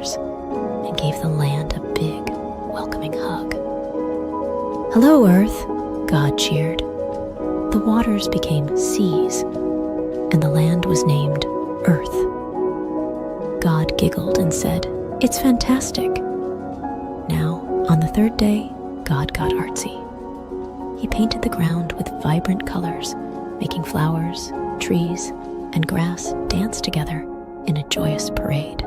waters and gave the land a big, welcoming hug. "Hello, Earth," God cheered. The waters became seas, and the land was named Earth. God giggled and said, "It's fantastic." Now, on the third day, God got artsy. He painted the ground with vibrant colors, making flowers, trees, and grass dance together in a joyous parade.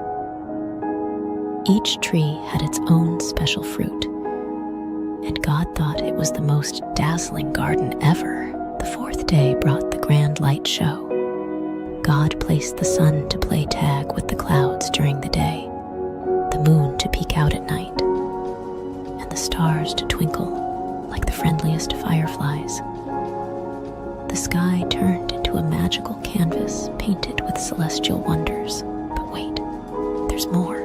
Each tree had its own special fruit, and God thought it was the most dazzling garden ever. The fourth day brought the grand light show. God placed the sun to play tag with the clouds during the day, the moon to peek out at night, and the stars to twinkle like the friendliest fireflies. The sky turned into a magical canvas painted with celestial wonders. But wait, there's more.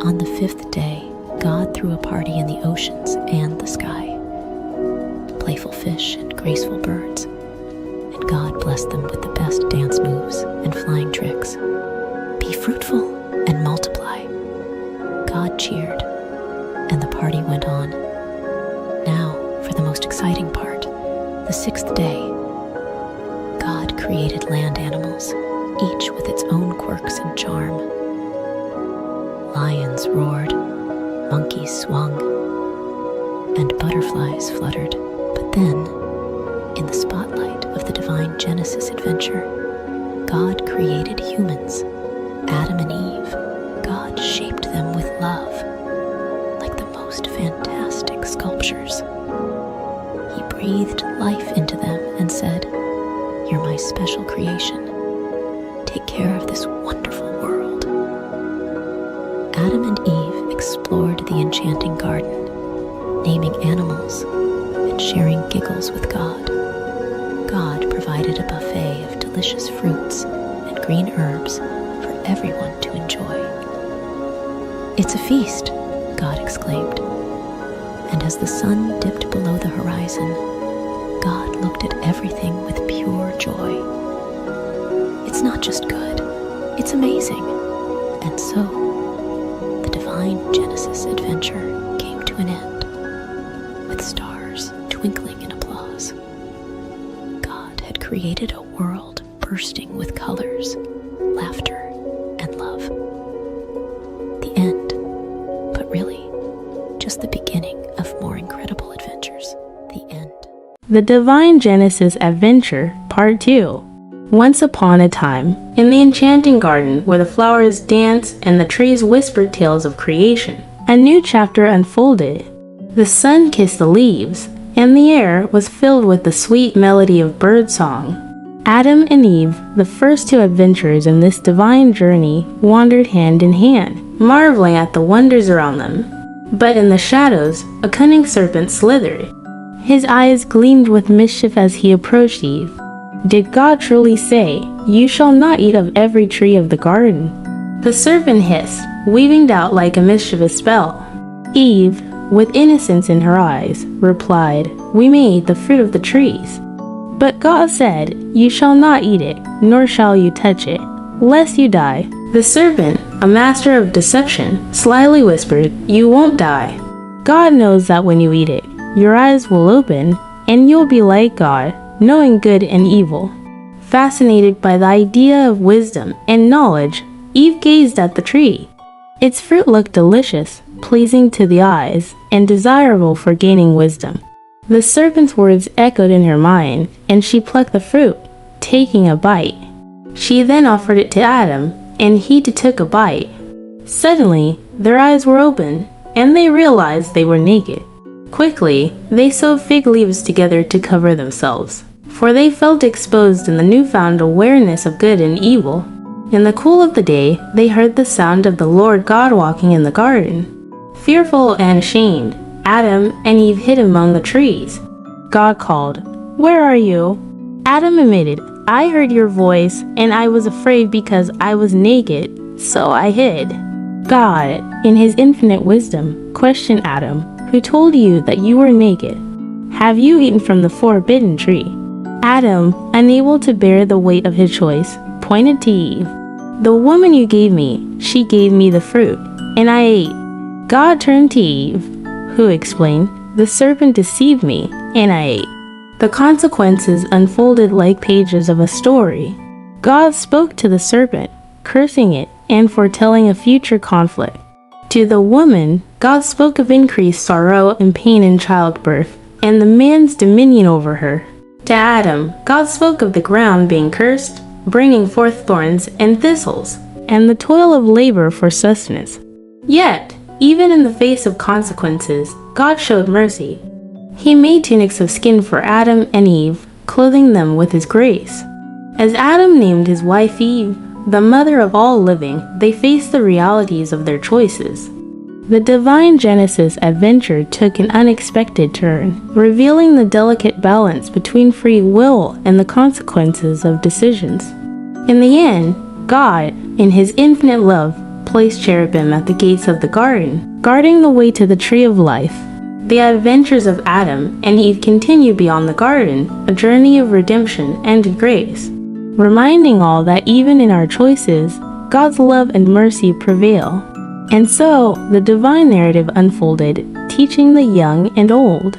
On the fifth day, God threw a party in the oceans and the sky. Playful fish and graceful birds, and God blessed them with the best dance moves and flying tricks. "Be fruitful and multiply." God cheered, and the party went on. Now, for the most exciting part, the sixth day. God created land animals, each with its own quirks and charm. Lions roared, monkeys swung, and butterflies fluttered. But then, in the spotlight of the divine Genesis adventure, God created humans, Adam and Eve. God shaped them with love, like the most fantastic sculptures. He breathed life into them and said, "You're my special creation. Take care of this wonderful world." Adam and Eve explored the enchanting garden, naming animals and sharing giggles with God. God provided a buffet of delicious fruits and green herbs for everyone to enjoy. "It's a feast," God exclaimed. And as the sun dipped below the horizon, God looked at everything with pure joy. "It's not just good, it's amazing." And so, the divine Genesis adventure came to an end, with stars twinkling in applause. God had created a world bursting with colors, laughter, and love. The end, but really, just the beginning of more incredible adventures. The end. The Divine Genesis Adventure, Part 2. Once upon a time, in the enchanting garden where the flowers danced and the trees whispered tales of creation, a new chapter unfolded. The sun kissed the leaves, and the air was filled with the sweet melody of birdsong. Adam and Eve, the first two adventurers in this divine journey, wandered hand in hand, marveling at the wonders around them. But in the shadows, a cunning serpent slithered. His eyes gleamed with mischief as he approached Eve. Did God truly say, "You shall not eat of every tree of the garden"? The serpent hissed, weaving doubt like a mischievous spell. Eve, with innocence in her eyes, replied, "We may eat the fruit of the trees." But God said, "You shall not eat it, nor shall you touch it, lest you die." The serpent, a master of deception, slyly whispered, "You won't die. God knows that when you eat it, your eyes will open, and you'll be like God, knowing good and evil." Fascinated by the idea of wisdom and knowledge, Eve gazed at the tree. Its fruit looked delicious, pleasing to the eyes, and desirable for gaining wisdom. The serpent's words echoed in her mind, and she plucked the fruit, taking a bite. She then offered it to Adam, and he too took a bite. Suddenly, their eyes were open, and they realized they were naked. Quickly, they sewed fig leaves together to cover themselves, for they felt exposed in the newfound awareness of good and evil. In the cool of the day, they heard the sound of the Lord God walking in the garden. Fearful and ashamed, Adam and Eve hid among the trees. God called, "Where are you?" Adam admitted, "I heard your voice, and I was afraid because I was naked, so I hid." God, in his infinite wisdom, questioned Adam, "Who told you that you were naked? Have you eaten from the forbidden tree?" Adam, unable to bear the weight of his choice, pointed to Eve. "The woman you gave me, she gave me the fruit, and I ate." God turned to Eve, who explained, "The serpent deceived me, and I ate." The consequences unfolded like pages of a story. God spoke to the serpent, cursing it and foretelling a future conflict. To the woman, God spoke of increased sorrow and pain in childbirth, and the man's dominion over her. To Adam, God spoke of the ground being cursed, bringing forth thorns and thistles, and the toil of labor for sustenance. Yet, even in the face of consequences, God showed mercy. He made tunics of skin for Adam and Eve, clothing them with His grace. As Adam named his wife Eve, the mother of all living, they faced the realities of their choices. The divine Genesis adventure took an unexpected turn, revealing the delicate balance between free will and the consequences of decisions. In the end, God, in His infinite love, placed cherubim at the gates of the garden, guarding the way to the tree of life. The adventures of Adam and Eve continue beyond the garden, a journey of redemption and grace, reminding all that even in our choices, God's love and mercy prevail. And so, the divine narrative unfolded, teaching the young and old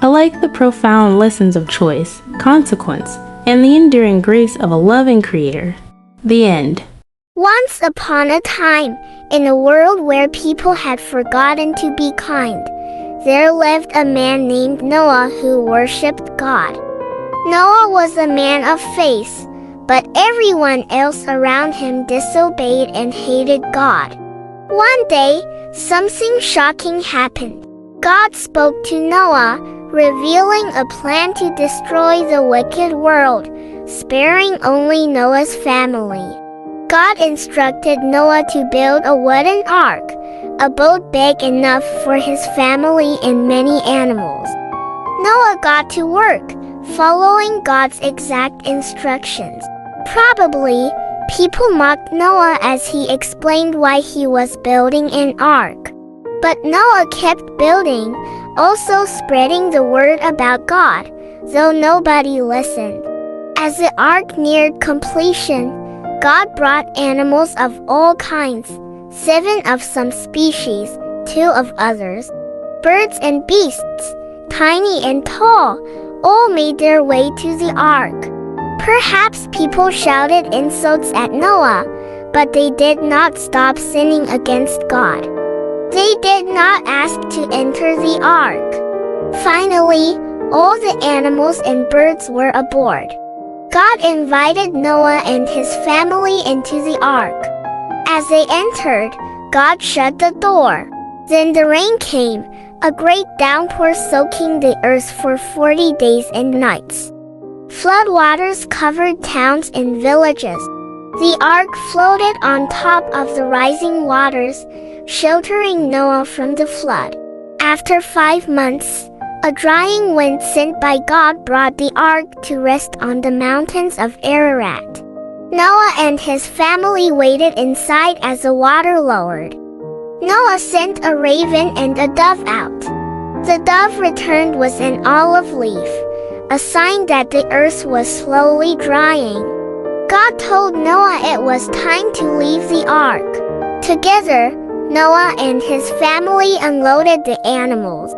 alike the profound lessons of choice, consequence, and the enduring grace of a loving Creator. The end. Once upon a time, in a world where people had forgotten to be kind, there lived a man named Noah who worshipped God. Noah was a man of faith, but everyone else around him disobeyed and hated God. One day, something shocking happened. God spoke to Noah, revealing a plan to destroy the wicked world, sparing only Noah's family. God instructed Noah to build a wooden ark, a boat big enough for his family and many animals. Noah got to work, following God's exact instructions. Probably, people mocked Noah as he explained why he was building an ark. But Noah kept building, also spreading the word about God, though nobody listened. As the ark neared completion, God brought animals of all kinds, 7 of some species, 2 of others. Birds and beasts, tiny and tall, all made their way to the ark. Perhaps people shouted insults at Noah, but they did not stop sinning against God. They did not ask to enter the ark. Finally, all the animals and birds were aboard. God invited Noah and his family into the ark. As they entered, God shut the door. Then the rain came, a great downpour soaking the earth for 40 days and nights. Floodwaters covered towns and villages. The ark floated on top of the rising waters, sheltering Noah from the flood. After 5 months, a drying wind sent by God brought the ark to rest on the mountains of Ararat. Noah and his family waited inside as the water lowered. Noah sent a raven and a dove out. The dove returned with an olive leaf, a sign that the earth was slowly drying. God told Noah it was time to leave the ark. Together, Noah and his family unloaded the animals.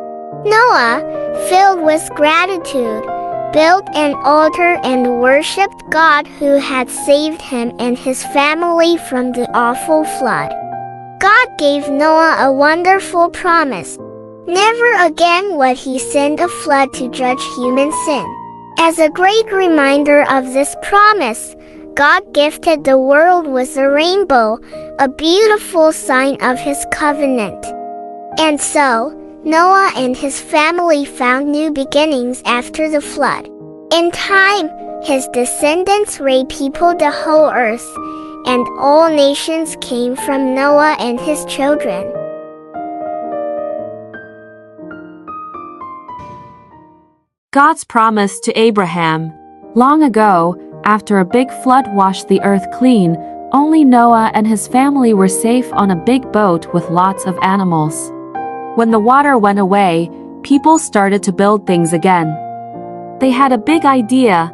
Noah, filled with gratitude, built an altar and worshipped God who had saved him and his family from the awful flood. God gave Noah a wonderful promise. Never again would he send a flood to judge human sin. As a great reminder of this promise, God gifted the world with a rainbow, a beautiful sign of his covenant. And so, Noah and his family found new beginnings after the flood. In time, his descendants re-peopled the whole earth, and all nations came from Noah and his children. God's promise to Abraham. Long ago, after a big flood washed the earth clean, only Noah and his family were safe on a big boat with lots of animals. When the water went away, people started to build things again. They had a big idea.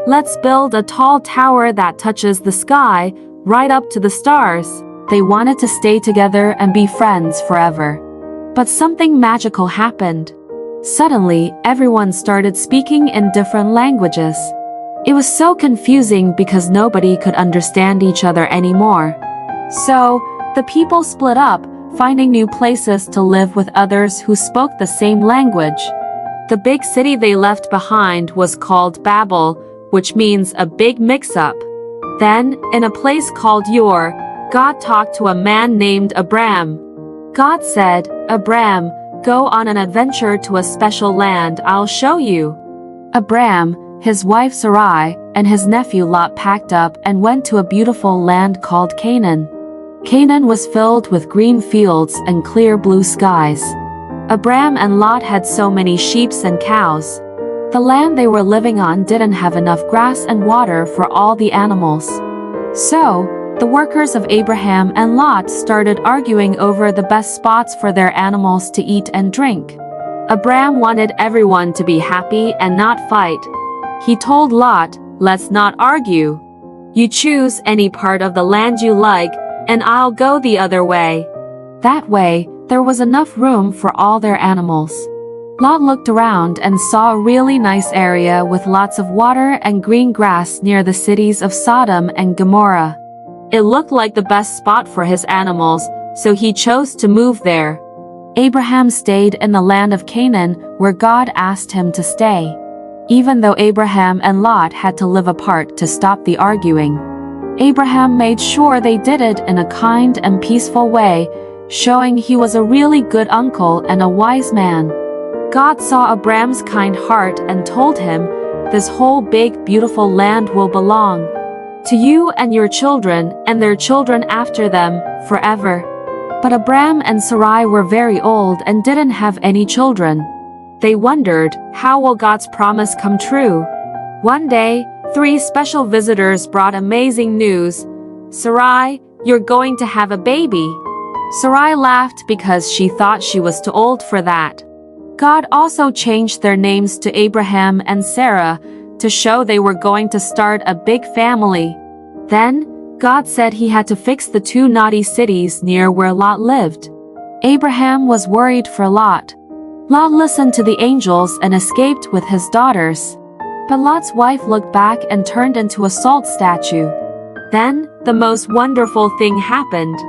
Let's build a tall tower that touches the sky, right up to the stars. They wanted to stay together and be friends forever. But something magical happened. Suddenly, everyone started speaking in different languages. It was so confusing because nobody could understand each other anymore. So, the people split up, finding new places to live with others who spoke the same language. The big city they left behind was called Babel, which means a big mix-up. Then, in a place called Ur, God talked to a man named Abram. God said, "Abram, go on an adventure to a special land I'll show you." Abram, his wife Sarai, and his nephew Lot packed up and went to a beautiful land called Canaan. Canaan was filled with green fields and clear blue skies. Abram and Lot had so many sheep and cows. The land they were living on didn't have enough grass and water for all the animals. So, the workers of Abraham and Lot started arguing over the best spots for their animals to eat and drink. Abram wanted everyone to be happy and not fight. He told Lot, "Let's not argue. You choose any part of the land you like, and I'll go the other way." That way, there was enough room for all their animals. Lot looked around and saw a really nice area with lots of water and green grass near the cities of Sodom and Gomorrah. It looked like the best spot for his animals, so he chose to move there. Abraham stayed in the land of Canaan where God asked him to stay. Even though Abraham and Lot had to live apart to stop the arguing, Abraham made sure they did it in a kind and peaceful way, showing he was a really good uncle and a wise man. God saw Abram's kind heart and told him, "This whole big, beautiful land will belong to you and your children and their children after them, forever." But Abram and Sarai were very old and didn't have any children. They wondered, how will God's promise come true? One day, 3 special visitors brought amazing news. "Sarai, you're going to have a baby." Sarai laughed because she thought she was too old for that. God also changed their names to Abraham and Sarah to show they were going to start a big family. Then, God said he had to fix the 2 naughty cities near where Lot lived. Abraham was worried for Lot. Lot listened to the angels and escaped with his daughters. But Lot's wife looked back and turned into a salt statue. Then, the most wonderful thing happened.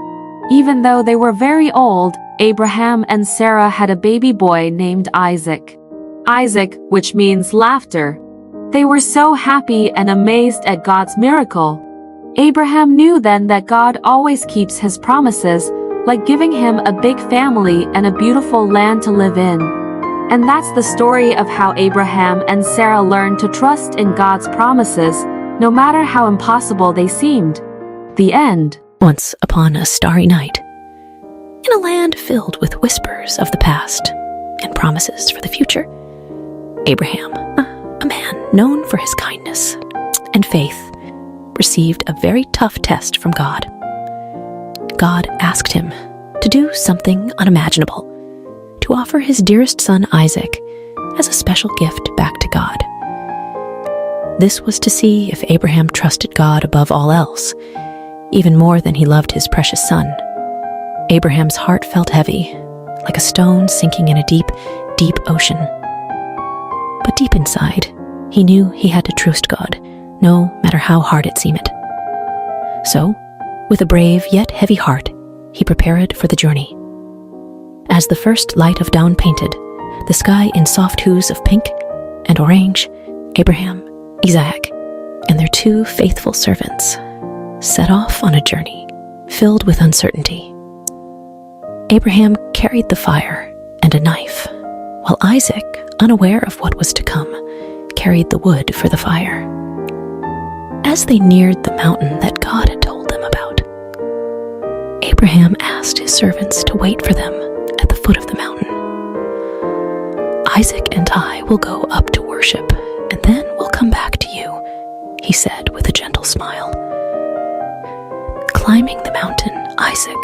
Even though they were very old, Abraham and Sarah had a baby boy named Isaac. Isaac, which means laughter. They were so happy and amazed at God's miracle. Abraham knew then that God always keeps his promises, like giving him a big family and a beautiful land to live in. And that's the story of how Abraham and Sarah learned to trust in God's promises, no matter how impossible they seemed. The end. Once upon a starry night, in a land filled with whispers of the past and promises for the future, Abraham, a man known for his kindness and faith, received a very tough test from God. God asked him to do something unimaginable, to offer his dearest son Isaac as a special gift back to God. This was to see if Abraham trusted God above all else, even more than he loved his precious son. Abraham's heart felt heavy, like a stone sinking in a deep, deep ocean. But deep inside, he knew he had to trust God, no matter how hard it seemed. So, with a brave yet heavy heart, he prepared for the journey. As the first light of dawn painted the sky in soft hues of pink and orange, Abraham, Isaac, and their 2 faithful servants set off on a journey filled with uncertainty. Abraham carried the fire and a knife, while Isaac, unaware of what was to come, carried the wood for the fire. As they neared the mountain that God had told them about, Abraham asked his servants to wait for them at the foot of the mountain. "Isaac and I will go up to worship, and then we'll come back to you," he said with a gentle smile. Climbing the mountain, Isaac,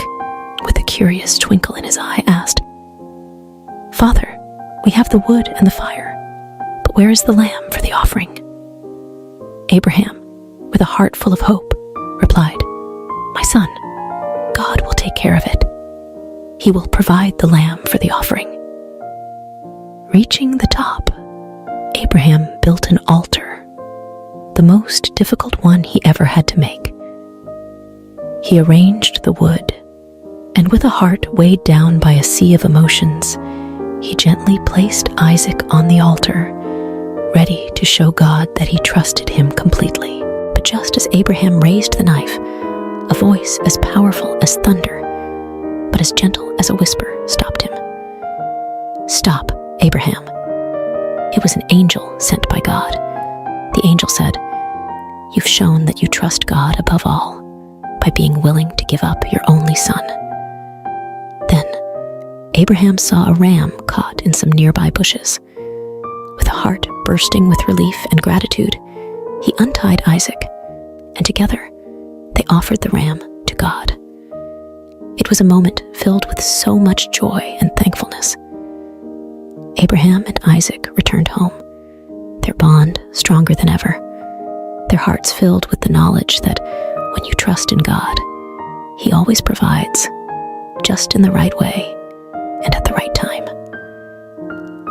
with a curious twinkle in his eye, asked, "Father, we have the wood and the fire, but where is the lamb for the offering?" Abraham, with a heart full of hope, replied, "My son, God will take care of it. He will provide the lamb for the offering." Reaching the top, Abraham built an altar, the most difficult one he ever had to make. He arranged the wood, and with a heart weighed down by a sea of emotions, he gently placed Isaac on the altar, ready to show God that he trusted him completely. But just as Abraham raised the knife, a voice as powerful as thunder, but as gentle as a whisper, stopped him. "Stop, Abraham." It was an angel sent by God. The angel said, "You've shown that you trust God above all by being willing to give up your only son." Then Abraham saw a ram caught in some nearby bushes. With a heart bursting with relief and gratitude, he untied Isaac, and together they offered the ram to God. It was a moment filled with so much joy and thankfulness. Abraham and Isaac returned home, their bond stronger than ever, their hearts filled with the knowledge that when you trust in God, He always provides, just in the right way and at the right time.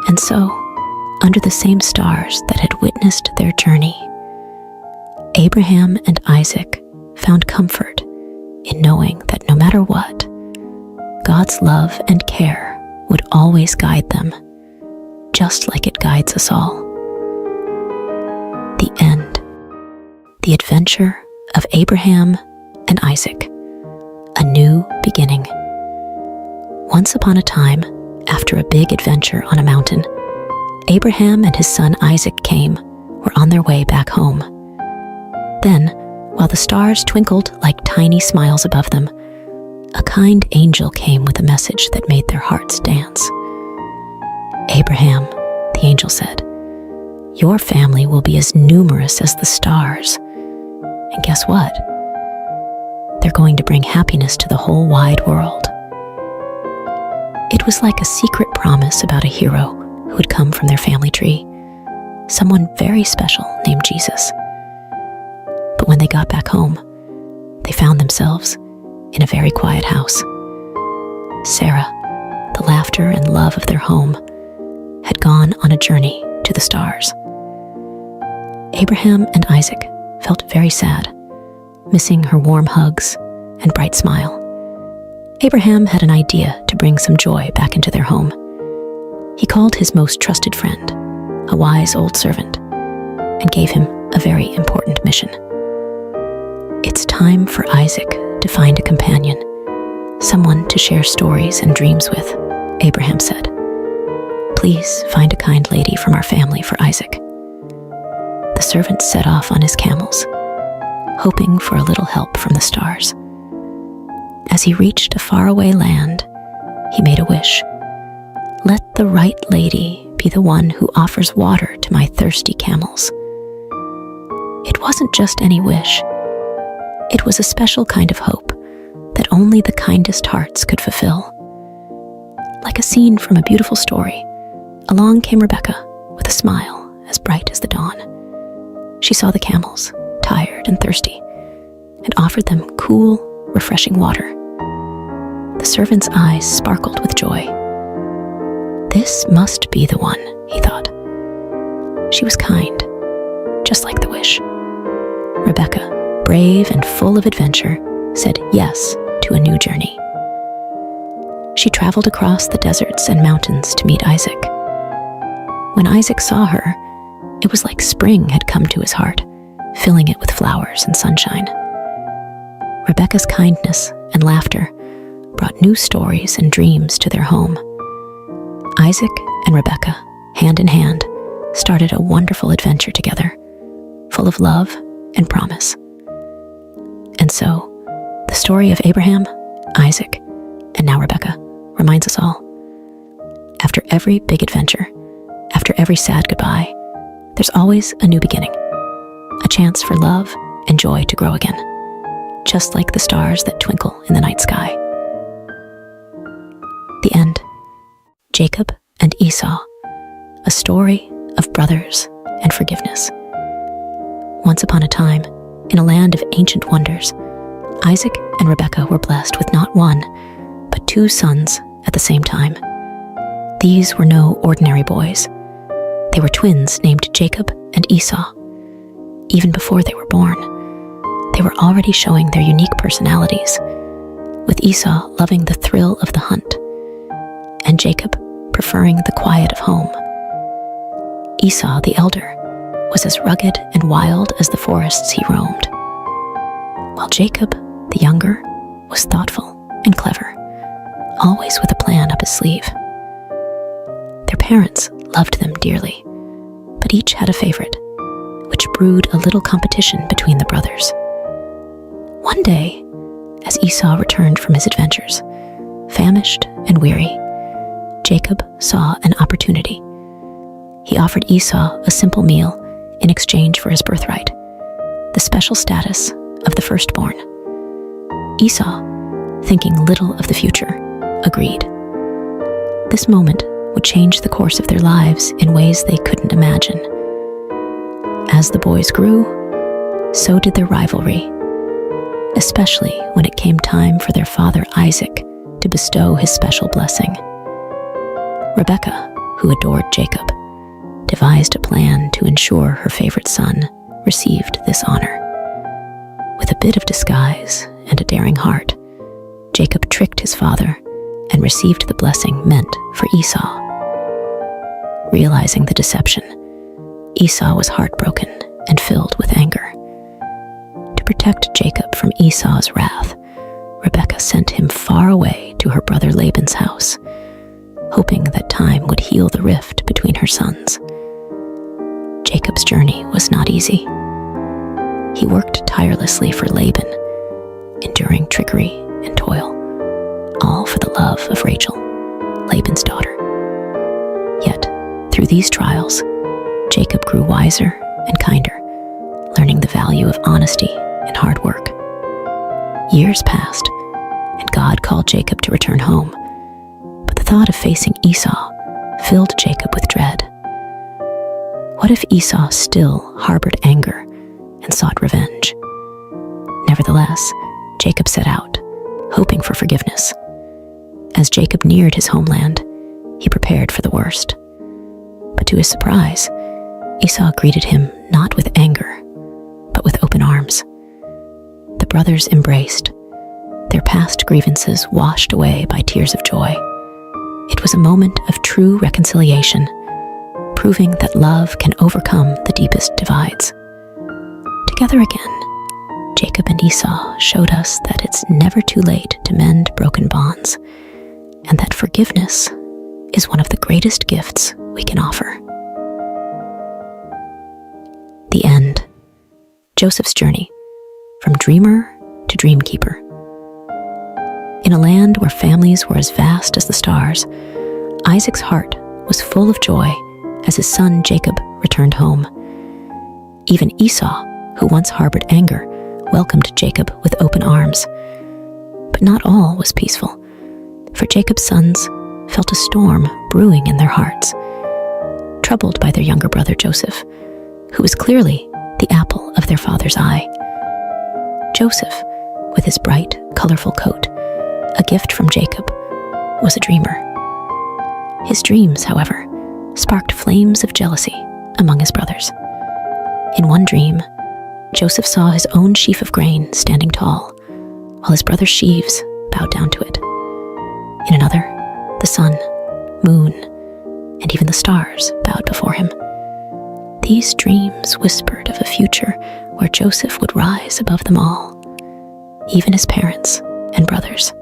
And so, under the same stars that had witnessed their journey, Abraham and Isaac found comfort in knowing that no matter what, God's love and care would always guide them, just like it guides us all. The end. The adventure of Abraham and Isaac. A new beginning. Once upon a time, after a big adventure on a mountain, Abraham and his son Isaac were on their way back home. Then, while the stars twinkled like tiny smiles above them, a kind angel came with a message that made their hearts dance. "Abraham," the angel said, "your family will be as numerous as the stars. And guess what? They're going to bring happiness to the whole wide world." It was like a secret promise about a hero who would come from their family tree, someone very special named Jesus. But when they got back home, they found themselves in a very quiet house. Sarah, the laughter and love of their home, had gone on a journey to the stars. Abraham and Isaac felt very sad, missing her warm hugs and bright smile. Abraham had an idea to bring some joy back into their home. He called his most trusted friend, a wise old servant, and gave him a very important mission. "It's time for Isaac to find a companion, someone to share stories and dreams with," Abraham said. "Please find a kind lady from our family for Isaac." The servant set off on his camels, hoping for a little help from the stars. As he reached a faraway land, he made a wish. "Let the right lady be the one who offers water to my thirsty camels." It wasn't just any wish. It was a special kind of hope that only the kindest hearts could fulfill. Like a scene from a beautiful story, along came Rebecca with a smile as bright as the dawn. She saw the camels, tired and thirsty, and offered them cool, refreshing water. The servant's eyes sparkled with joy. "This must be the one," he thought. She was kind, just like the wish. Rebecca, brave and full of adventure, said yes to a new journey. She traveled across the deserts and mountains to meet Isaac. When Isaac saw her, it was like spring had come to his heart, filling it with flowers and sunshine. Rebecca's kindness and laughter brought new stories and dreams to their home. Isaac and Rebecca, hand in hand, started a wonderful adventure together, full of love and promise. And so, the story of Abraham, Isaac, and now Rebecca reminds us all. After every big adventure, after every sad goodbye, there's always a new beginning, a chance for love and joy to grow again, just like the stars that twinkle in the night sky. The end. Jacob and Esau, a story of brothers and forgiveness. Once upon a time, in a land of ancient wonders, Isaac and Rebekah were blessed with not one, but 2 sons at the same time. These were no ordinary boys. They were twins named Jacob and Esau. Even before they were born, they were already showing their unique personalities, with Esau loving the thrill of the hunt, and Jacob preferring the quiet of home. Esau, the elder, was as rugged and wild as the forests he roamed, while Jacob, the younger, was thoughtful and clever, always with a plan up his sleeve. Their parents loved them dearly, but each had a favorite, which brewed a little competition between the brothers. One day, as Esau returned from his adventures, famished and weary, Jacob saw an opportunity. He offered Esau a simple meal in exchange for his birthright, the special status of the firstborn. Esau, thinking little of the future, agreed. This moment would change the course of their lives in ways they couldn't imagine. As the boys grew, so did their rivalry, especially when it came time for their father Isaac to bestow his special blessing. Rebekah, who adored Jacob, devised a plan to ensure her favorite son received this honor. With a bit of disguise and a daring heart, Jacob tricked his father and received the blessing meant for Esau. Realizing the deception, Esau was heartbroken and filled with anger. To protect Jacob from Esau's wrath, Rebekah sent him far away to her brother Laban's house, hoping that time would heal the rift between her sons. Jacob's journey was not easy. He worked tirelessly for Laban, enduring trickery and toil, all for the love of Rachel, Laban's daughter. Yet, through these trials, Jacob grew wiser and kinder, learning the value of honesty and hard work. Years passed, and God called Jacob to return home, but the thought of facing Esau filled Jacob with dread. What if Esau still harbored anger and sought revenge? Nevertheless, Jacob set out, hoping for forgiveness. As Jacob neared his homeland, he prepared for the worst. But to his surprise, Esau greeted him not with anger, but with open arms. The brothers embraced, their past grievances washed away by tears of joy. It was a moment of true reconciliation, proving that love can overcome the deepest divides. Together again, Jacob and Esau showed us that it's never too late to mend broken bonds, and that forgiveness is one of the greatest gifts we can offer. The end. Joseph's journey, from dreamer to dreamkeeper. In a land where families were as vast as the stars, Isaac's heart was full of joy as his son Jacob returned home. Even Esau, who once harbored anger, welcomed Jacob with open arms. But not all was peaceful, for Jacob's sons felt a storm brewing in their hearts, troubled by their younger brother Joseph, who was clearly the apple of their father's eye. Joseph, with his bright, colorful coat, a gift from Jacob, was a dreamer. His dreams, however, sparked flames of jealousy among his brothers. In one dream, Joseph saw his own sheaf of grain standing tall, while his brother's sheaves bowed down to it. In another, the sun, moon, and even the stars bowed before him. These dreams whispered of a future where Joseph would rise above them all, even his parents and brothers.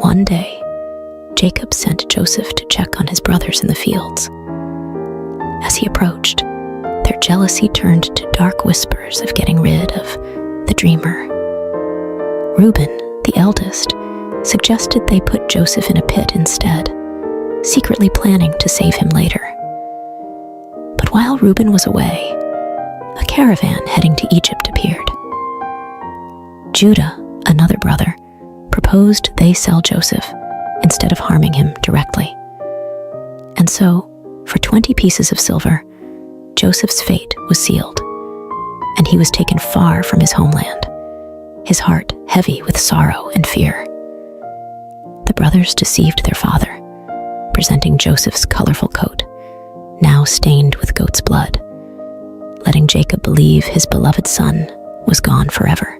One day, Jacob sent Joseph to check on his brothers in the fields. As he approached, their jealousy turned to dark whispers of getting rid of the dreamer. Reuben, the eldest, suggested they put Joseph in a pit instead, secretly planning to save him later. But while Reuben was away, a caravan heading to Egypt appeared. Judah, another brother, proposed they sell Joseph instead of harming him directly. And so, for 20 pieces of silver, Joseph's fate was sealed, and he was taken far from his homeland, his heart heavy with sorrow and fear. The brothers deceived their father, presenting Joseph's colorful coat, now stained with goat's blood, letting Jacob believe his beloved son was gone forever.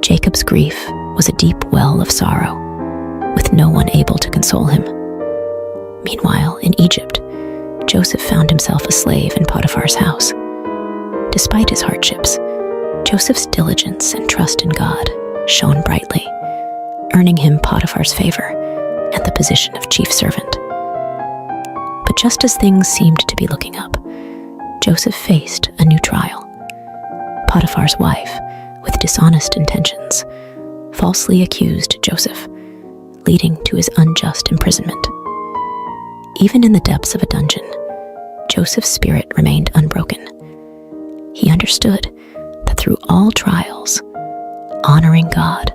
Jacob's grief was a deep well of sorrow, with no one able to console him. Meanwhile, in Egypt, Joseph found himself a slave in Potiphar's house. Despite his hardships, Joseph's diligence and trust in God shone brightly, earning him Potiphar's favor and the position of chief servant. But just as things seemed to be looking up, Joseph faced a new trial. Potiphar's wife, with dishonest intentions, falsely accused Joseph, leading to his unjust imprisonment. Even in the depths of a dungeon, Joseph's spirit remained unbroken. He understood that through all trials, honoring God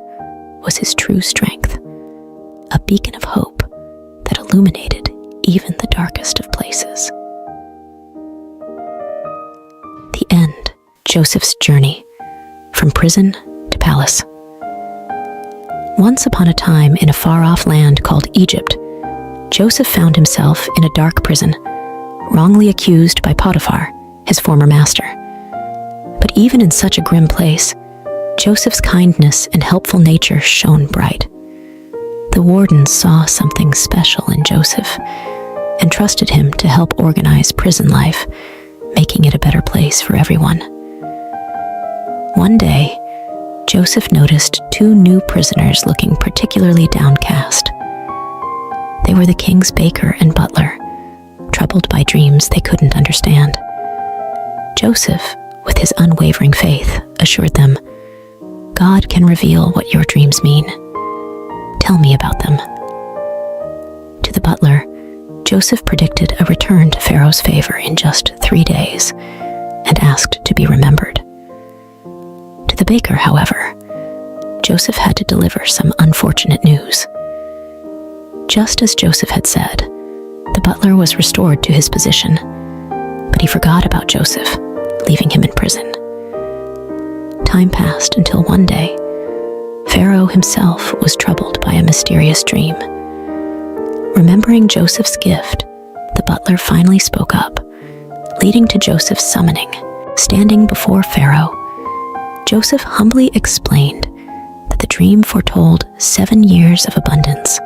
was his true strength, a beacon of hope that illuminated even the darkest of places. The end. Joseph's journey from prison to palace. Once upon a time, in a far-off land called Egypt, Joseph found himself in a dark prison, wrongly accused by Potiphar, his former master. But even in such a grim place, Joseph's kindness and helpful nature shone bright. The wardens saw something special in Joseph and trusted him to help organize prison life, making it a better place for everyone. One day, Joseph noticed two new prisoners looking particularly downcast. They were the king's baker and butler, troubled by dreams they couldn't understand. Joseph, with his unwavering faith, assured them, "God can reveal what your dreams mean. Tell me about them." To the butler, Joseph predicted a return to Pharaoh's favor in just 3 days and asked to be remembered. To the baker, however, Joseph had to deliver some unfortunate news. Just as Joseph had said, the butler was restored to his position, but he forgot about Joseph, leaving him in prison. Time passed until one day, Pharaoh himself was troubled by a mysterious dream. Remembering Joseph's gift, the butler finally spoke up, leading to Joseph's summoning. Standing before Pharaoh, Joseph humbly explained that the dream foretold 7 years of abundance,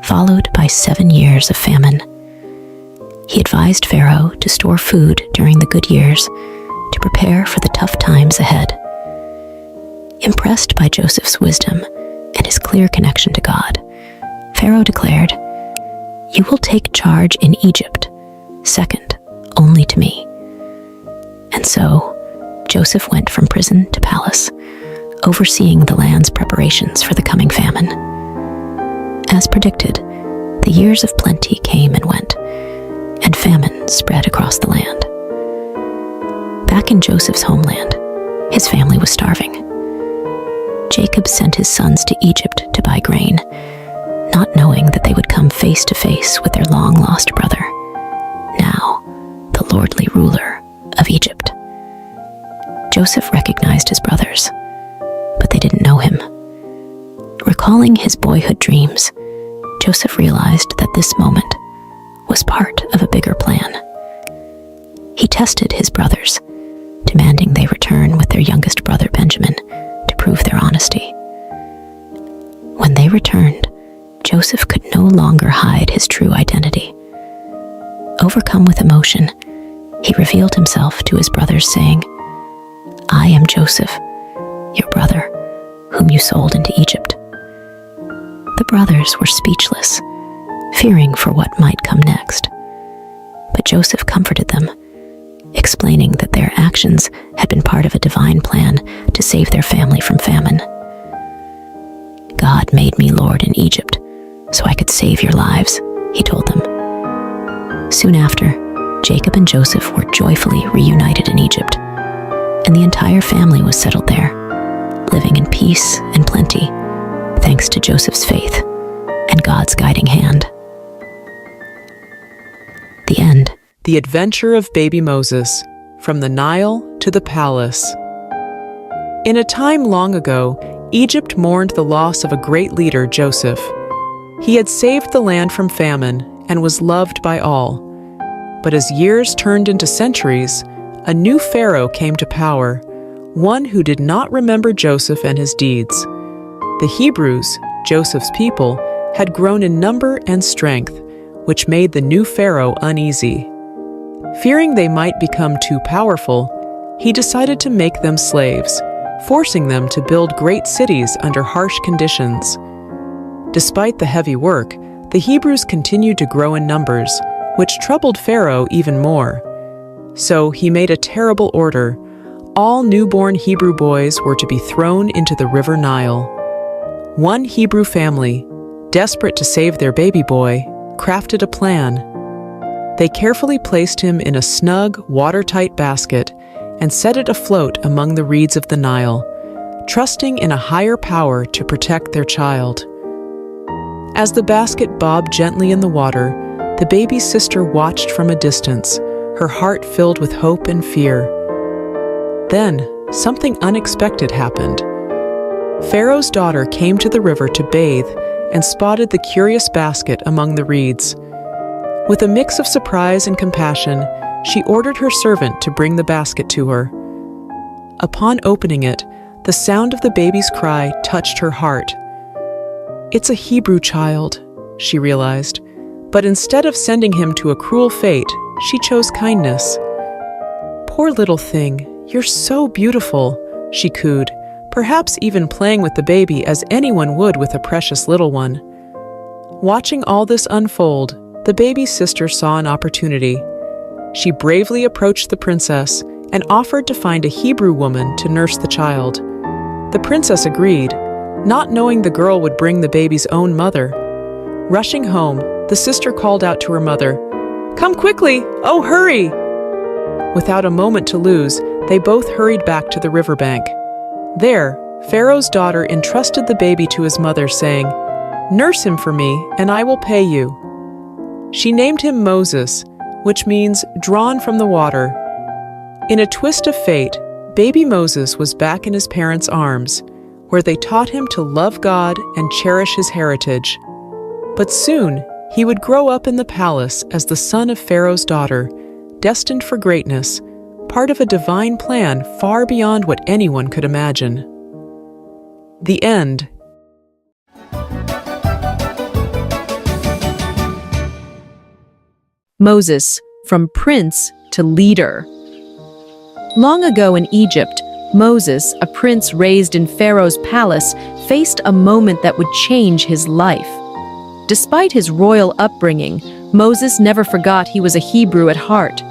followed by 7 years of famine. He advised Pharaoh to store food during the good years to prepare for the tough times ahead. Impressed by Joseph's wisdom and his clear connection to God, Pharaoh declared, "You will take charge in Egypt, second only to me." And so, Joseph went from prison to palace, overseeing the land's preparations for the coming famine. As predicted, the years of plenty came and went, and famine spread across the land. Back in Joseph's homeland, his family was starving. Jacob sent his sons to Egypt to buy grain, not knowing that they would come face to face with their long-lost brother, now the lordly ruler of Egypt. Joseph recognized his brothers, but they didn't know him. Recalling his boyhood dreams, Joseph realized that this moment was part of a bigger plan. He tested his brothers, demanding they return with their youngest brother Benjamin to prove their honesty. When they returned, Joseph could no longer hide his true identity. Overcome with emotion, he revealed himself to his brothers, saying, "I am Joseph, your brother, whom you sold into Egypt." The brothers were speechless, fearing for what might come next. But Joseph comforted them, explaining that their actions had been part of a divine plan to save their family from famine. "God made me Lord in Egypt so I could save your lives," he told them. Soon after, Jacob and Joseph were joyfully reunited in Egypt, and the entire family was settled there, living in peace and plenty, thanks to Joseph's faith and God's guiding hand. The end. The Adventure of Baby Moses, From the Nile to the Palace. In a time long ago, Egypt mourned the loss of a great leader, Joseph. He had saved the land from famine and was loved by all. But as years turned into centuries, a new pharaoh came to power, one who did not remember Joseph and his deeds. The Hebrews, Joseph's people, had grown in number and strength, which made the new pharaoh uneasy. Fearing they might become too powerful, he decided to make them slaves, forcing them to build great cities under harsh conditions. Despite the heavy work, the Hebrews continued to grow in numbers, which troubled Pharaoh even more. So he made a terrible order. All newborn Hebrew boys were to be thrown into the river Nile. One Hebrew family, desperate to save their baby boy, crafted a plan. They carefully placed him in a snug, watertight basket and set it afloat among the reeds of the Nile, trusting in a higher power to protect their child. As the basket bobbed gently in the water, the baby's sister watched from a distance, her heart filled with hope and fear. Then, something unexpected happened. Pharaoh's daughter came to the river to bathe and spotted the curious basket among the reeds. With a mix of surprise and compassion, she ordered her servant to bring the basket to her. Upon opening it, the sound of the baby's cry touched her heart. It's a Hebrew child, she realized, but instead of sending him to a cruel fate, she chose kindness. Poor little thing, you're so beautiful, she cooed, perhaps even playing with the baby as anyone would with a precious little one. Watching all this unfold, the baby's sister saw an opportunity. She bravely approached the princess and offered to find a Hebrew woman to nurse the child. The princess agreed, not knowing the girl would bring the baby's own mother. Rushing home, the sister called out to her mother, "Come quickly! Oh, hurry!" Without a moment to lose, they both hurried back to the riverbank. There, Pharaoh's daughter entrusted the baby to his mother, saying, "Nurse him for me, and I will pay you." She named him Moses, which means drawn from the water. In a twist of fate, baby Moses was back in his parents' arms, where they taught him to love God and cherish his heritage. But soon, he would grow up in the palace as the son of Pharaoh's daughter, destined for greatness, part of a divine plan far beyond what anyone could imagine. The end. Moses, from prince to leader. Long ago in Egypt, Moses, a prince raised in Pharaoh's palace, faced a moment that would change his life. Despite his royal upbringing, Moses never forgot he was a Hebrew at heart.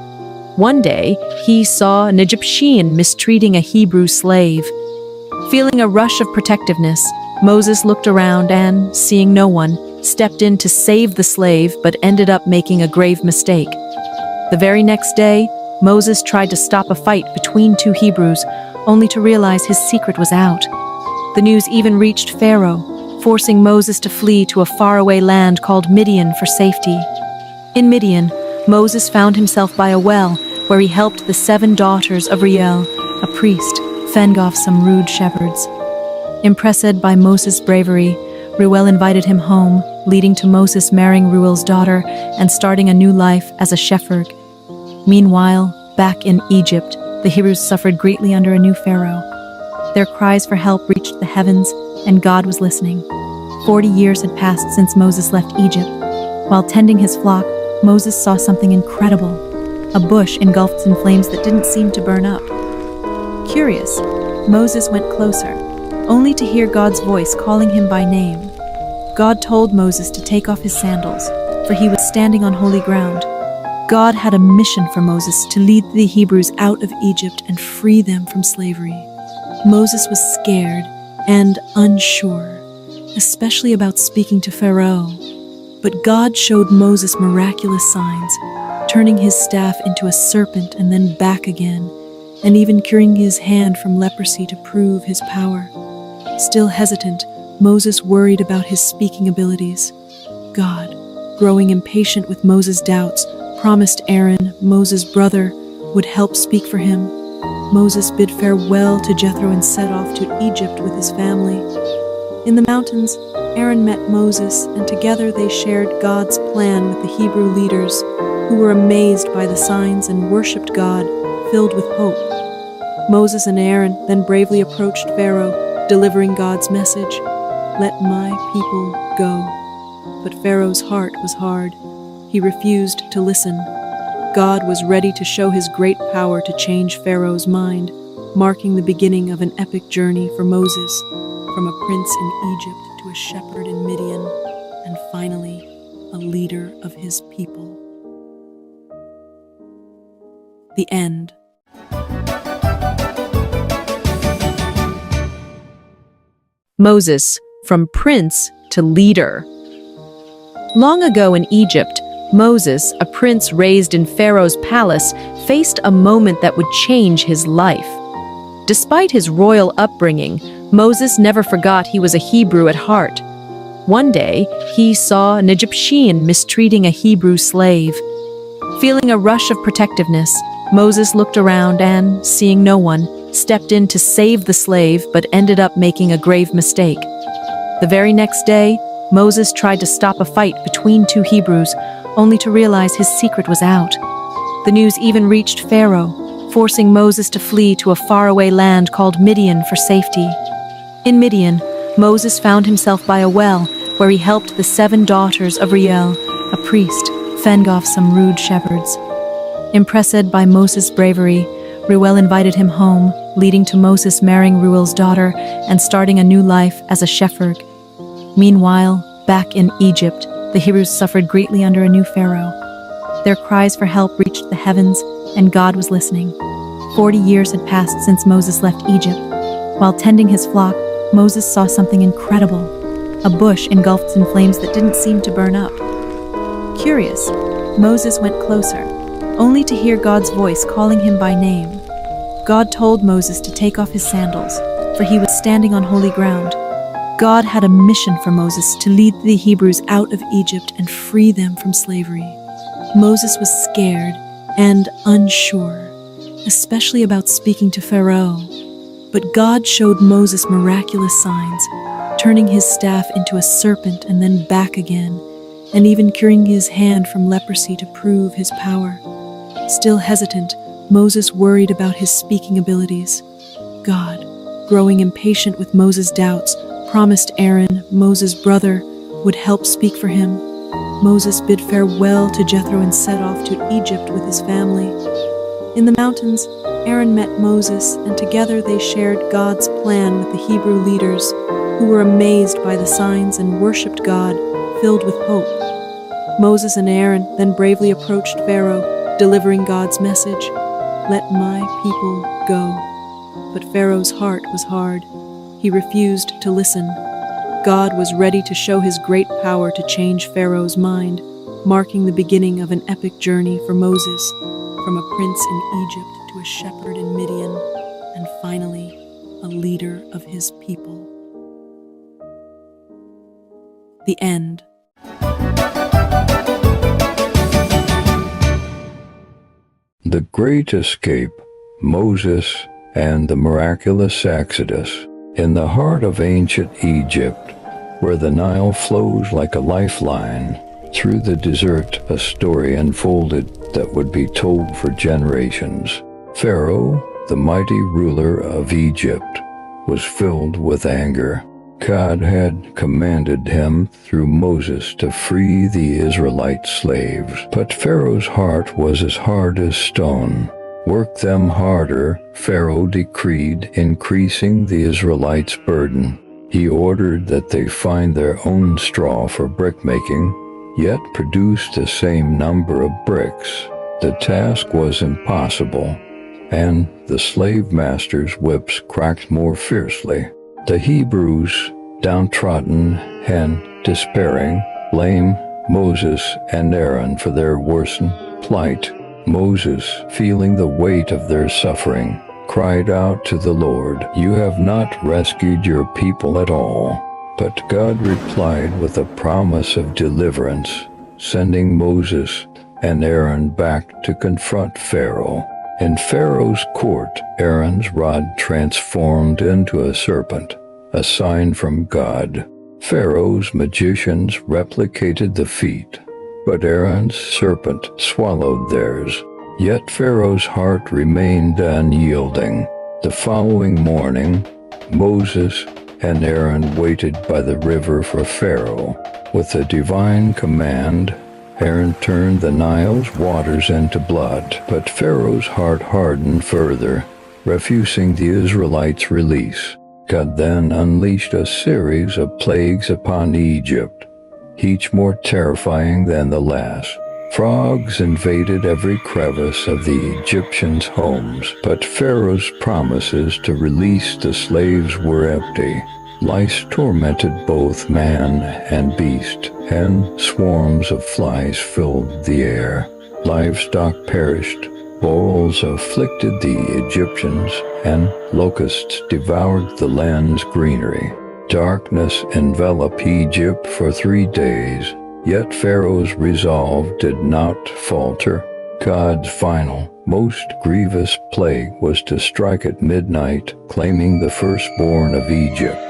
One day, he saw an Egyptian mistreating a Hebrew slave. Feeling a rush of protectiveness, Moses looked around and, seeing no one, stepped in to save the slave but ended up making a grave mistake. The very next day, Moses tried to stop a fight between two Hebrews, only to realize his secret was out. The news even reached Pharaoh, forcing Moses to flee to a faraway land called Midian for safety. In Midian, Moses found himself by a well where he helped the 7 daughters of Reuel, a priest, fend off some rude shepherds. Impressed by Moses' bravery, Reuel invited him home, leading to Moses marrying Reuel's daughter and starting a new life as a shepherd. Meanwhile, back in Egypt, the Hebrews suffered greatly under a new pharaoh. Their cries for help reached the heavens, and God was listening. 40 years had passed since Moses left Egypt. While tending his flock, Moses saw something incredible. A bush engulfed in flames that didn't seem to burn up. Curious, Moses went closer, only to hear God's voice calling him by name. God told Moses to take off his sandals, for he was standing on holy ground. God had a mission for Moses to lead the Hebrews out of Egypt and free them from slavery. Moses was scared and unsure, especially about speaking to Pharaoh. But God showed Moses miraculous signs, turning his staff into a serpent and then back again, and even curing his hand from leprosy to prove his power. Still hesitant, Moses worried about his speaking abilities. God, growing impatient with Moses' doubts, promised Aaron, Moses' brother, would help speak for him. Moses bid farewell to Jethro and set off to Egypt with his family. In the mountains, Aaron met Moses, and together they shared God's plan with the Hebrew leaders, who were amazed by the signs and worshipped God, filled with hope. Moses and Aaron then bravely approached Pharaoh, delivering God's message, "Let my people go." But Pharaoh's heart was hard. He refused to listen. God was ready to show his great power to change Pharaoh's mind, marking the beginning of an epic journey for Moses, from a prince in Egypt to a shepherd in Midian, and finally, a leader of his people. The end. Moses, from prince to leader. Long ago in Egypt, Moses, a prince raised in Pharaoh's palace, faced a moment that would change his life. Despite his royal upbringing, Moses never forgot he was a Hebrew at heart. One day, he saw an Egyptian mistreating a Hebrew slave. Feeling a rush of protectiveness, Moses looked around and, seeing no one, stepped in to save the slave but ended up making a grave mistake. The very next day, Moses tried to stop a fight between two Hebrews, only to realize his secret was out. The news even reached Pharaoh, forcing Moses to flee to a faraway land called Midian for safety. In Midian, Moses found himself by a well, where he helped the 7 daughters of Reuel, a priest, fend off some rude shepherds. Impressed by Moses' bravery, Reuel invited him home, leading to Moses marrying Reuel's daughter and starting a new life as a shepherd. Meanwhile, back in Egypt, the Hebrews suffered greatly under a new pharaoh. Their cries for help reached the heavens, and God was listening. 40 years had passed since Moses left Egypt. While tending his flock, Moses saw something incredible: a bush engulfed in flames that didn't seem to burn up. Curious, Moses went closer, only to hear God's voice calling him by name. God told Moses to take off his sandals, for he was standing on holy ground. God had a mission for Moses to lead the Hebrews out of Egypt and free them from slavery. Moses was scared and unsure, especially about speaking to Pharaoh. But God showed Moses miraculous signs, turning his staff into a serpent and then back again, and even curing his hand from leprosy to prove his power. Still hesitant, Moses worried about his speaking abilities. God, growing impatient with Moses' doubts, promised Aaron, Moses' brother, would help speak for him. Moses bid farewell to Jethro and set off to Egypt with his family. In the mountains, Aaron met Moses, and together they shared God's plan with the Hebrew leaders, who were amazed by the signs and worshipped God, filled with hope. Moses and Aaron then bravely approached Pharaoh, delivering God's message, "Let my people go." But Pharaoh's heart was hard. He refused to listen. God was ready to show his great power to change Pharaoh's mind, marking the beginning of an epic journey for Moses, from a prince in Egypt to a shepherd in Midian, and finally, a leader of his people. The end. The Great Escape, Moses and the Miraculous Exodus. In the heart of ancient Egypt, where the Nile flows like a lifeline, through the desert a story unfolded that would be told for generations. Pharaoh, the mighty ruler of Egypt, was filled with anger. God had commanded him through Moses to free the Israelite slaves, but Pharaoh's heart was as hard as stone. Work them harder, Pharaoh decreed, increasing the Israelites' burden. He ordered that they find their own straw for brickmaking, yet produce the same number of bricks. The task was impossible, and the slave masters' whips cracked more fiercely. The Hebrews, downtrodden and despairing, blamed Moses and Aaron for their worsened plight. Moses, feeling the weight of their suffering, cried out to the Lord, "You have not rescued your people at all." But God replied with a promise of deliverance, sending Moses and Aaron back to confront Pharaoh. In Pharaoh's court, Aaron's rod transformed into a serpent, a sign from God. Pharaoh's magicians replicated the feat, but Aaron's serpent swallowed theirs. Yet Pharaoh's heart remained unyielding. The following morning, Moses and Aaron waited by the river for Pharaoh. With a divine command, Aaron turned the Nile's waters into blood, but Pharaoh's heart hardened further, refusing the Israelites' release. God then unleashed a series of plagues upon Egypt, each more terrifying than the last. Frogs invaded every crevice of the Egyptians' homes, but Pharaoh's promises to release the slaves were empty. Lice tormented both man and beast, and swarms of flies filled the air. Livestock perished, boils afflicted the Egyptians, and locusts devoured the land's greenery. Darkness enveloped Egypt for 3 days, yet Pharaoh's resolve did not falter. God's final, most grievous plague was to strike at midnight, claiming the firstborn of Egypt.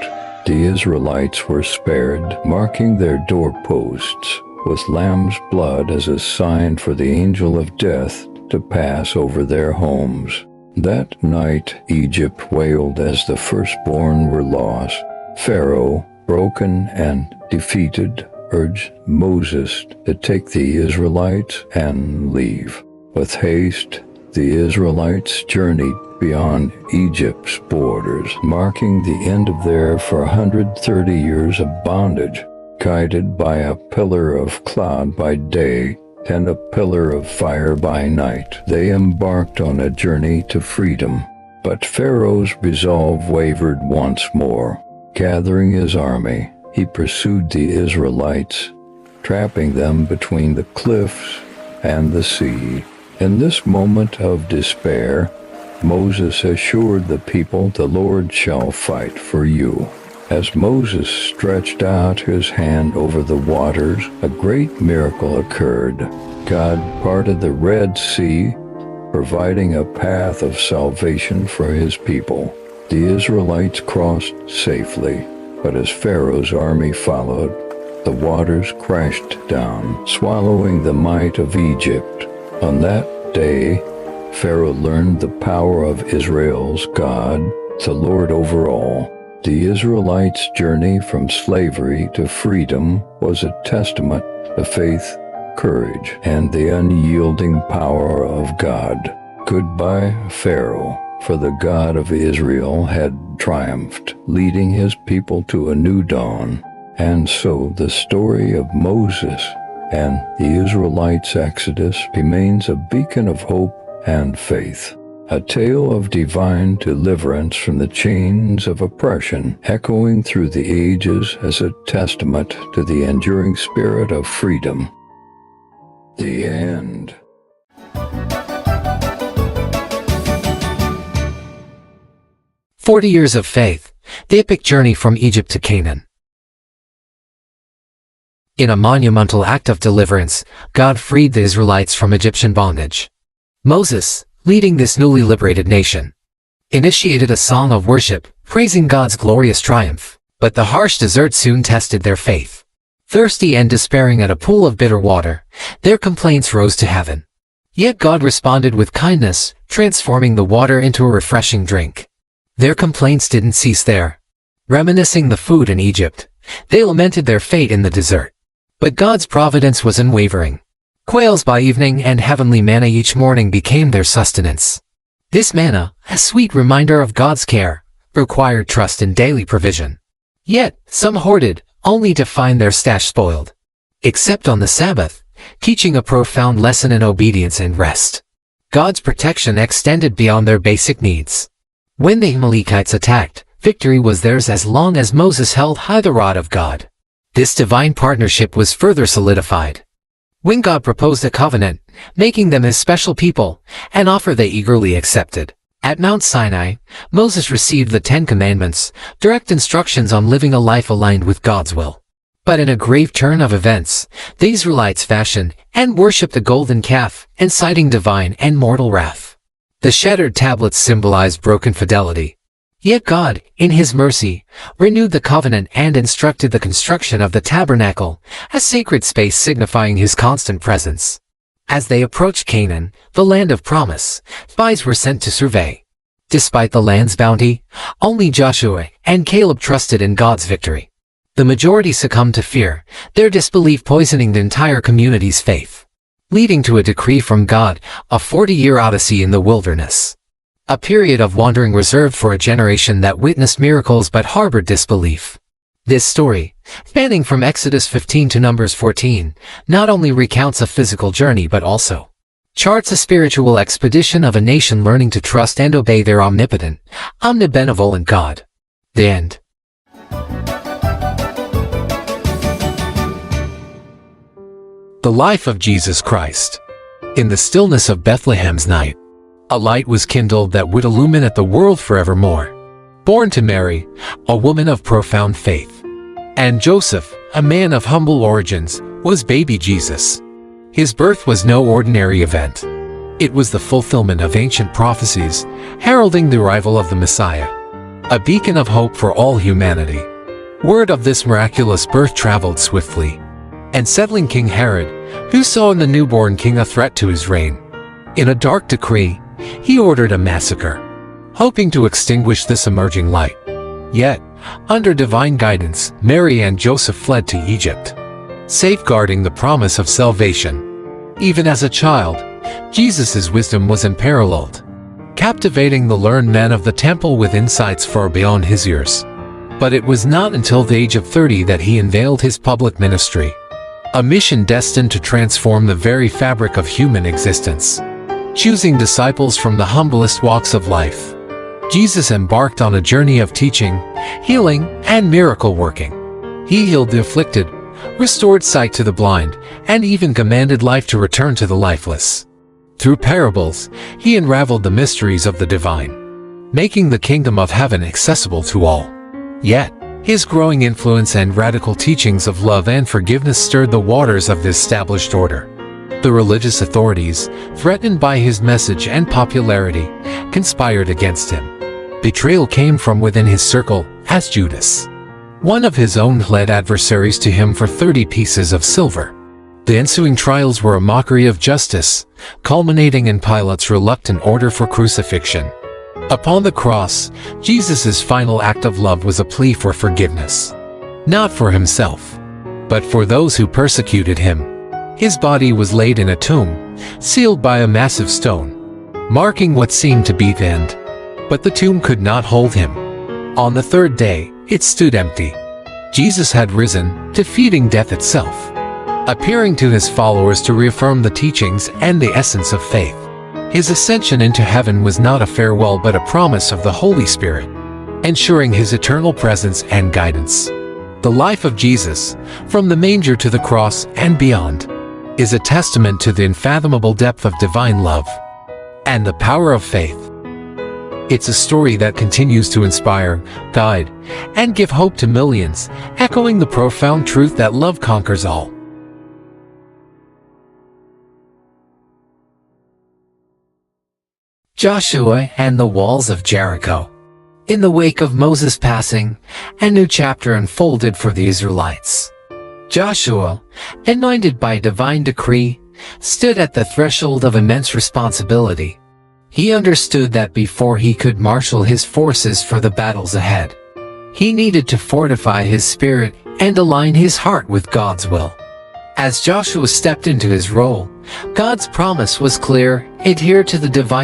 The Israelites were spared, marking their doorposts with lamb's blood as a sign for the angel of death to pass over their homes. That night Egypt wailed as the firstborn were lost. Pharaoh, broken and defeated, urged Moses to take the Israelites and leave. With haste, the Israelites journeyed beyond Egypt's borders, marking the end of their 430 years of bondage. Guided by a pillar of cloud by day and a pillar of fire by night, they embarked on a journey to freedom. But Pharaoh's resolve wavered once more. Gathering his army, he pursued the Israelites, trapping them between the cliffs and the sea. In this moment of despair, Moses assured the people, "The Lord shall fight for you." As Moses stretched out his hand over the waters, a great miracle occurred. God parted the Red Sea, providing a path of salvation for his people. The Israelites crossed safely, but as Pharaoh's army followed, the waters crashed down, swallowing the might of Egypt. On that day, Pharaoh learned the power of Israel's God, the Lord over all. The Israelites' journey from slavery to freedom was a testament to faith, courage, and the unyielding power of God. Goodbye, Pharaoh, for the God of Israel had triumphed, leading his people to a new dawn. And so the story of Moses and the Israelites' exodus remains a beacon of hope and faith, a tale of divine deliverance from the chains of oppression, echoing through the ages as a testament to the enduring spirit of freedom. The end. "40 Years of Faith, the epic journey from Egypt to Canaan." In a monumental act of deliverance, God freed the Israelites from Egyptian bondage. Moses, leading this newly liberated nation, initiated a song of worship, praising God's glorious triumph. But the harsh desert soon tested their faith. Thirsty and despairing at a pool of bitter water, their complaints rose to heaven. Yet God responded with kindness, transforming the water into a refreshing drink. Their complaints didn't cease there. Reminiscing the food in Egypt, they lamented their fate in the desert. But God's providence was unwavering. Quails by evening and heavenly manna each morning became their sustenance. This manna, a sweet reminder of God's care, required trust in daily provision. Yet, some hoarded, only to find their stash spoiled. Except on the Sabbath, teaching a profound lesson in obedience and rest. God's protection extended beyond their basic needs. When the Amalekites attacked, victory was theirs as long as Moses held high the rod of God. This divine partnership was further solidified when God proposed a covenant, making them his special people, an offer they eagerly accepted. At Mount Sinai, Moses received the 10 Commandments, direct instructions on living a life aligned with God's will. But in a grave turn of events, the Israelites fashioned and worshipped the golden calf, inciting divine and mortal wrath. The shattered tablets symbolize broken fidelity. Yet God, in his mercy, renewed the covenant and instructed the construction of the tabernacle, a sacred space signifying his constant presence. As they approached Canaan, the land of promise, spies were sent to survey. Despite the land's bounty, only Joshua and Caleb trusted in God's victory. The majority succumbed to fear, their disbelief poisoning the entire community's faith, leading to a decree from God, a 40-year odyssey in the wilderness. A period of wandering reserved for a generation that witnessed miracles but harbored disbelief. This story, spanning from Exodus 15 to Numbers 14, not only recounts a physical journey but also charts a spiritual expedition of a nation learning to trust and obey their omnipotent, omnibenevolent God. The end. The life of Jesus Christ. In the stillness of Bethlehem's night, a light was kindled that would illuminate the world forevermore. Born to Mary, a woman of profound faith, and Joseph, a man of humble origins, was baby Jesus. His birth was no ordinary event. It was the fulfillment of ancient prophecies, heralding the arrival of the Messiah, a beacon of hope for all humanity. Word of this miraculous birth traveled swiftly, and settling King Herod, who saw in the newborn king a threat to his reign. In a dark decree, he ordered a massacre, hoping to extinguish this emerging light. Yet, under divine guidance, Mary and Joseph fled to Egypt, safeguarding the promise of salvation. Even as a child, Jesus' wisdom was unparalleled, captivating the learned men of the temple with insights far beyond his years. But it was not until the age of 30 that he unveiled his public ministry, a mission destined to transform the very fabric of human existence. Choosing disciples from the humblest walks of life, Jesus embarked on a journey of teaching, healing, and miracle working. He healed the afflicted, restored sight to the blind, and even commanded life to return to the lifeless. Through parables, he unraveled the mysteries of the divine, making the kingdom of heaven accessible to all. Yet, his growing influence and radical teachings of love and forgiveness stirred the waters of the established order. The religious authorities, threatened by his message and popularity, conspired against him. Betrayal came from within his circle, as Judas, one of his own, led adversaries to him for 30 pieces of silver. The ensuing trials were a mockery of justice, culminating in Pilate's reluctant order for crucifixion. Upon the cross, Jesus' final act of love was a plea for forgiveness, not for himself, but for those who persecuted him. His body was laid in a tomb, sealed by a massive stone, marking what seemed to be the end. But the tomb could not hold him. On the third day, it stood empty. Jesus had risen, defeating death itself, appearing to his followers to reaffirm the teachings and the essence of faith. His ascension into heaven was not a farewell but a promise of the Holy Spirit, ensuring his eternal presence and guidance. The life of Jesus, from the manger to the cross and beyond, is a testament to the unfathomable depth of divine love and the power of faith. It's a story that continues to inspire, guide, and give hope to millions, echoing the profound truth that love conquers all. Joshua and the walls of Jericho. In the wake of Moses' passing, a new chapter unfolded for the Israelites. Joshua, anointed by divine decree, stood at the threshold of immense responsibility. He understood that before he could marshal his forces for the battles ahead, he needed to fortify his spirit and align his heart with God's will. As Joshua stepped into his role, God's promise was clear: adhere to the divine